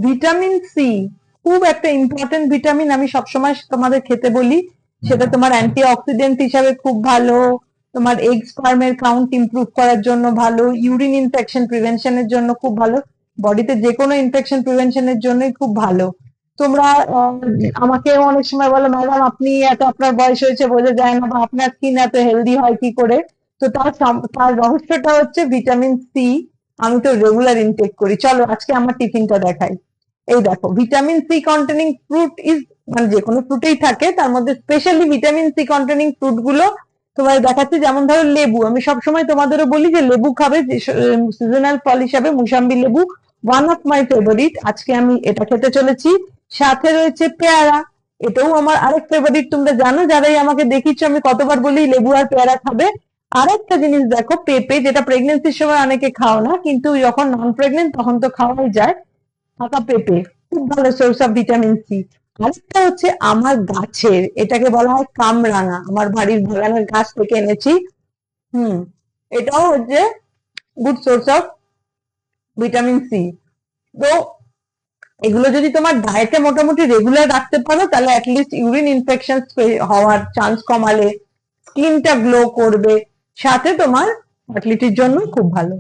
Vitamin C খুব একটা important vitamin, আমি সবসময় তোমাদের খেতে বলি। সেটা তোমার অ্যান্টিঅক্সিডেন্ট হিসাবে খুব ভালো, তোমার এগ স্পার্মের কাউন্ট ইমপ্রুভ করার জন্য ভালো, ইউরিন ইনফেকশন প্রিভেনশনের জন্য খুব ভালো, বডিতে যে কোনো ইনফেকশন প্রিভেনশনের জন্যই খুব ভালো। তোমরা আমাকে অনেক সময় বলো, ম্যাডাম আপনি এত আপনার বয়স হয়েছে বোঝা যায় না, বা আপনার স্কিন এত হেলদি হয় কি করে? তো তার রহস্যটা হচ্ছে ভিটামিন সি। আমি তো রেগুলার ইনটেক করি। চলো আজকে আমার টিফিনটা দেখাই। এই দেখো, vitamin C containing fruit is, মানে যে কোনো ফ্রুটেই থাকে, তার মধ্যে specially vitamin C containing fruit গুলো তোমার দেখাচ্ছি। যেমন ধরো লেবু, আমি সবসময় তোমাদেরও বলি যে লেবু খাবে, যে সিজনাল ফল হিসাবে মুসাম্বি লেবু ওয়ান অফ মাই ফেভারিট। আজকে আমি এটা খেতে চলেছি। সাথে রয়েছে পেয়ারা, এটাও আমার আরেক ফেভারিট। তোমরা জানো, যারাই আমাকে দেখিছো, আমি কতবার বলি লেবু আর পেয়ারা খাবে। আরেকটা জিনিস দেখো, পেঁপে, যেটা প্রেগনেন্সির সময় অনেকে খাও না, কিন্তু যখন নন প্রেগনেন্ট তখন তো খাওয়াই যায়। পাকা পেঁপে খুব ভালো সোর্স অফ ভিটামিন সি। আরেকটা হচ্ছে আমার গাছের, এটাকে বলা হয় কামরাঙা, আমার বাড়ির বাগানের গাছ থেকে এনেছি। হুম, এটাও হচ্ছে good source of vitamin C. তো এগুলো যদি তোমার ডায়েটে মোটামুটি রেগুলার রাখতে পারো, তাহলে অ্যাটলিস্ট ইউরিন ইনফেকশন হওয়ার চান্স কমালে, স্কিনটা গ্লো করবে, সাথে তোমার ফার্টিলিটির জন্য খুব ভালো।